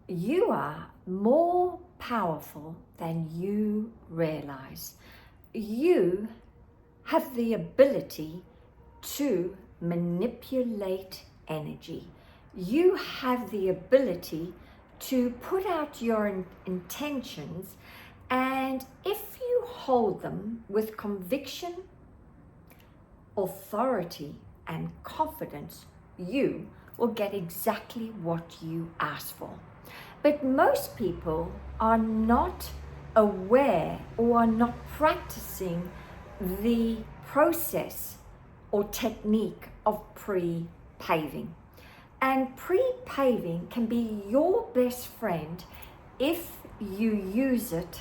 you are more powerful than you realize. You have the ability to manipulate energy. You have the ability to put out your intentions, and if you hold them with conviction, authority, and confidence, you will get exactly what you ask for. But most people are not aware or are not practicing the process or technique of pre-paving. And pre-paving can be your best friend if you use it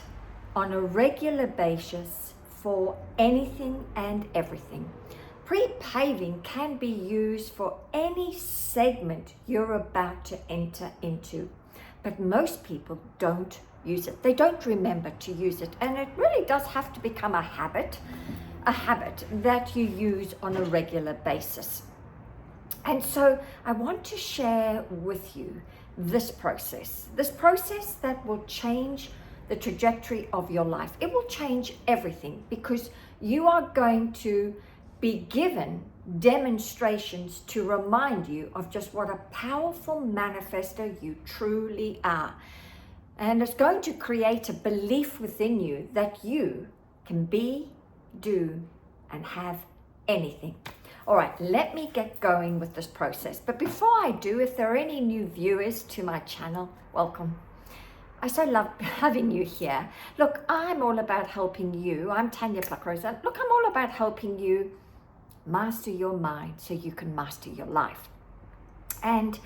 on a regular basis for anything and everything. Pre-paving can be used for any segment you're about to enter into, but most people don't use it. They don't remember to use it, and it really does have to become a habit that you use on a regular basis. And so I want to share with you this process that will change the trajectory of your life. It will change everything, because you are going to be given demonstrations to remind you of just what a powerful manifester you truly are. And it's going to create a belief within you that you can be, do, and have anything. All right, let me get going with this process. But before I do, if there are any new viewers to my channel, welcome. I so love having you here. Look, I'm all about helping you. I'm Tanya Pluckrosa. Look, I'm all about helping you master your mind so you can master your life. And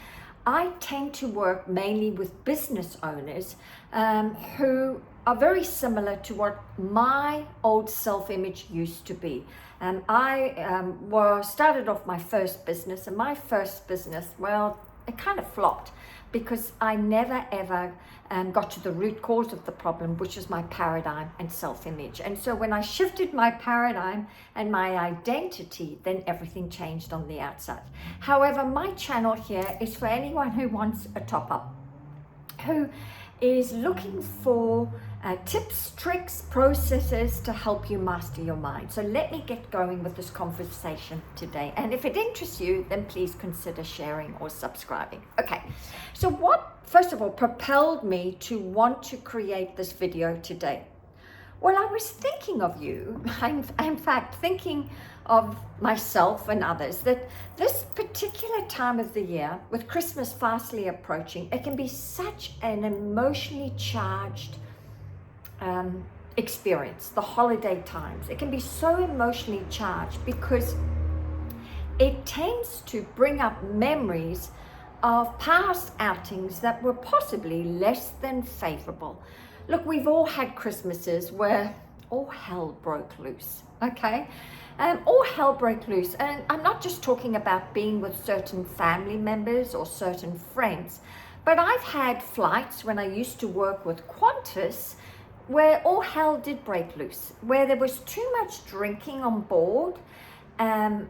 I tend to work mainly with business owners who are very similar to what my old self-image used to be. I started off my first business, and my first business, well, it kind of flopped because I never ever got to the root cause of the problem, which is my paradigm and self-image. And so when I shifted my paradigm and my identity, then everything changed on the outside. However, my channel here is for anyone who wants a top-up, who is looking for tips, tricks, processes to help you master your mind. So let me get going with this conversation today. And if it interests you, then please consider sharing or subscribing. Okay, so what, first of all, propelled me to want to create this video today? Well, I was thinking of you. I'm in fact thinking of myself and others, that this particular time of the year, with Christmas fastly approaching, it can be such an emotionally charged experience. The holiday times, it can be so emotionally charged because it tends to bring up memories of past outings that were possibly less than favorable. Look, we've all had Christmases where all hell broke loose, okay? All hell broke loose. And I'm not just talking about being with certain family members or certain friends, but I've had flights when I used to work with Qantas where all hell did break loose, where there was too much drinking on board, and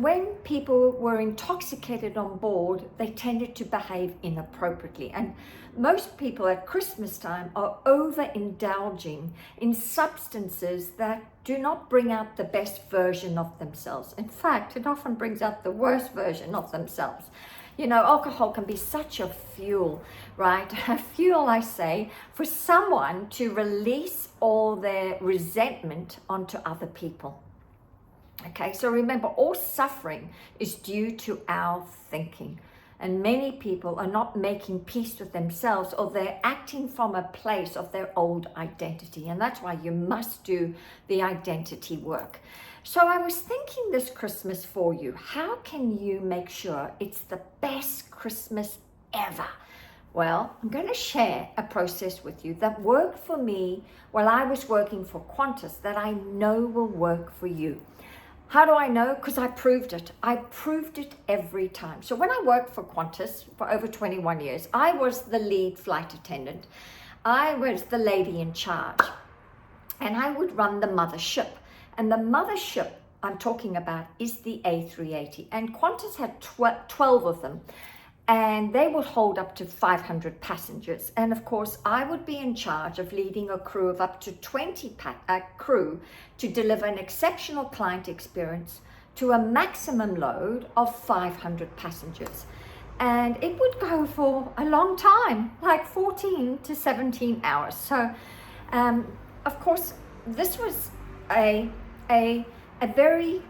when people were intoxicated on board, they tended to behave inappropriately. And most people at Christmas time are overindulging in substances that do not bring out the best version of themselves. In fact, it often brings out the worst version of themselves. You know, alcohol can be such a fuel, right? A fuel, I say, for someone to release all their resentment onto other people. Okay, so remember, all suffering is due to our thinking. And many people are not making peace with themselves, or they're acting from a place of their old identity. And that's why you must do the identity work. So I was thinking this Christmas for you, how can you make sure it's the best Christmas ever? Well, I'm going to share a process with you that worked for me while I was working for Qantas that I know will work for you. How do I know? Because I proved it. I proved it every time. So when I worked for Qantas for over 21 years, I was the lead flight attendant. I was the lady in charge, and I would run the mothership. And the mothership I'm talking about is the A380. And Qantas had 12 of them. and they would hold up to 500 passengers. And of course, I would be in charge of leading a crew of up to 20 crew to deliver an exceptional client experience to a maximum load of 500 passengers. And it would go for a long time, like 14 to 17 hours. So, of course, this was a very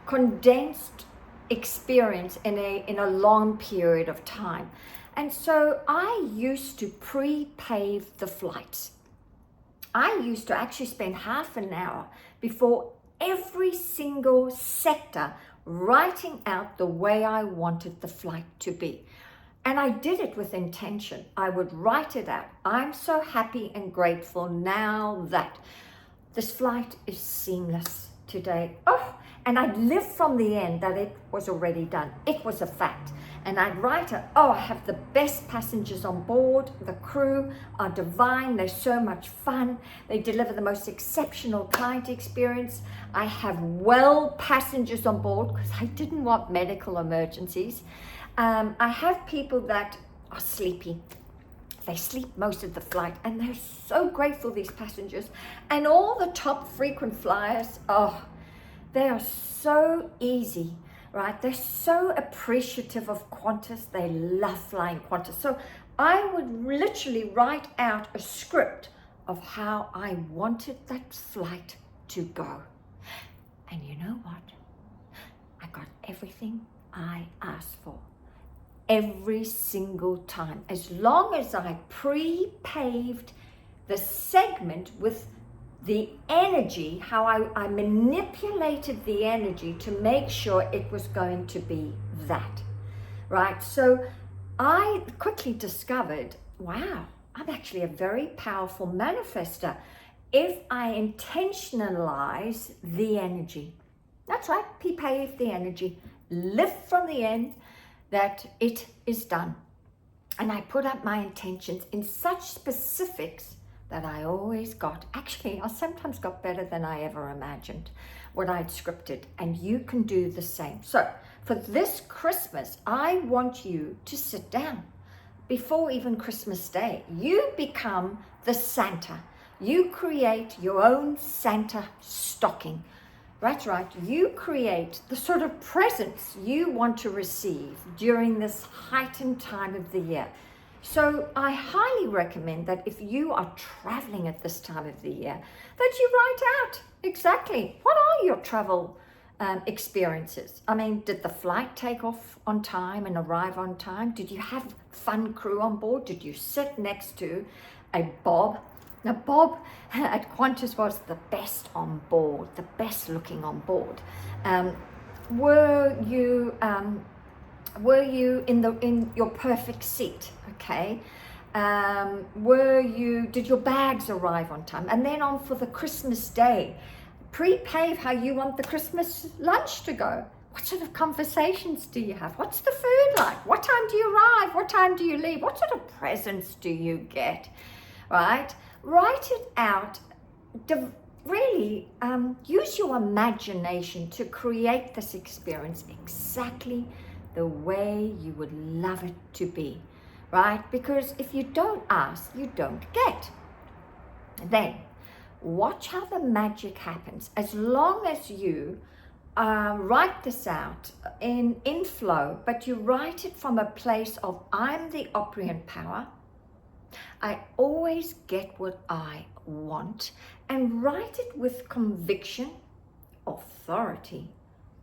condensed experience in a long period of time. And so I used to pre-pave the flights. I used to actually spend half an hour before every single sector writing out the way I wanted the flight to be. And I did it with intention. I would write it out. I'm so happy and grateful now that this flight is seamless today. Oh, and I'd live from the end that it was already done. It was a fact. And I'd write it, oh, I have the best passengers on board. The crew are divine. They're so much fun. They deliver the most exceptional client experience. I have well passengers on board because I didn't want medical emergencies. I have people that are sleepy. They sleep most of the flight, and they're so grateful, these passengers. And all the top frequent flyers, oh, they are so easy, right? They're so appreciative of Qantas. They love flying Qantas. So I would literally write out a script of how I wanted that flight to go. And you know what? I got everything I asked for. Every single time, as long as I pre-paved the segment with the energy, how I manipulated the energy to make sure it was going to be that, right? So I quickly discovered, wow, I'm actually a very powerful manifester if I intentionalize the energy. That's right, pre-pave the energy, live from the end, that it is done. And I put up my intentions in such specifics that I always got. Actually, I sometimes got better than I ever imagined what I'd scripted. And you can do the same. So for this Christmas, I want you to sit down before even Christmas Day. You become the Santa. You create your own Santa stocking. That's right, you create the sort of presents you want to receive during this heightened time of the year. So I highly recommend that if you are traveling at this time of the year, that you write out exactly what are your travel experiences. I mean, did the flight take off on time and arrive on time? Did you have fun crew on board? Did you sit next to a Bob? Now, Bob at Qantas was the best on board, the best looking on board. Were you in your perfect seat? Okay. Did your bags arrive on time? And then on for the Christmas Day, pre-pave how you want the Christmas lunch to go. What sort of conversations do you have? What's the food like? What time do you arrive? What time do you leave? What sort of presents do you get? Right? Write it out. Really use your imagination to create this experience exactly the way you would love it to be, right? Because if you don't ask, you don't get. Then watch how the magic happens. As long as you write this out in flow, but you write it from a place of I'm the operant power, I always get what I want, and write it with conviction, authority,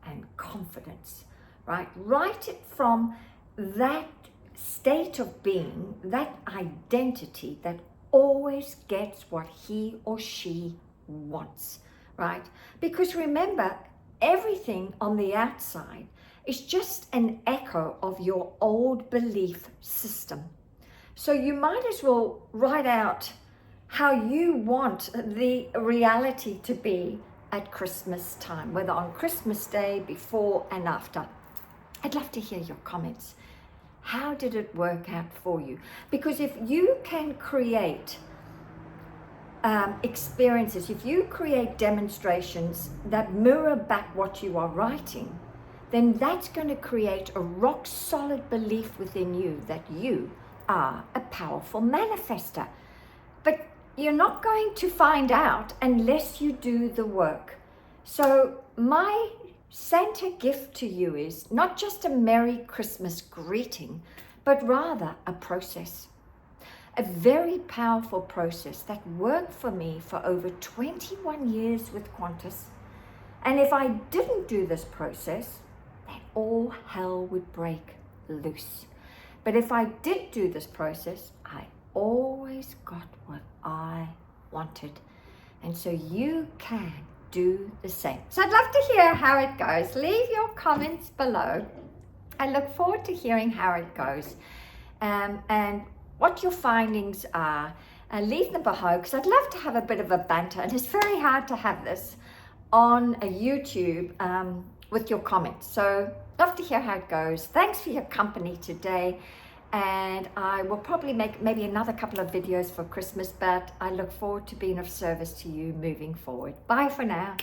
and confidence, right? Write it from that state of being, that identity that always gets what he or she wants, right? Because remember, everything on the outside is just an echo of your old belief system. So you might as well write out how you want the reality to be at Christmas time, whether on Christmas Day, before and after. I'd love to hear your comments. How did it work out for you? Because if you can create experiences, if you create demonstrations that mirror back what you are writing, then that's going to create a rock solid belief within you that you are a powerful manifester. But you're not going to find out unless you do the work. So my Santa gift to you is not just a Merry Christmas greeting, but rather a process. A very powerful process that worked for me for over 21 years with Qantas. And if I didn't do this process, then all hell would break loose. But if I did do this process, I always got what I wanted. And so you can do the same. So I'd love to hear how it goes. Leave your comments below. I look forward to hearing how it goes. And what your findings are. Leave them below, because I'd love to have a bit of a banter. And it's very hard to have this on a YouTube with your comments. So love to hear how it goes. Thanks for your company today. And I will probably make maybe another couple of videos for Christmas, but I look forward to being of service to you moving forward. Bye for now.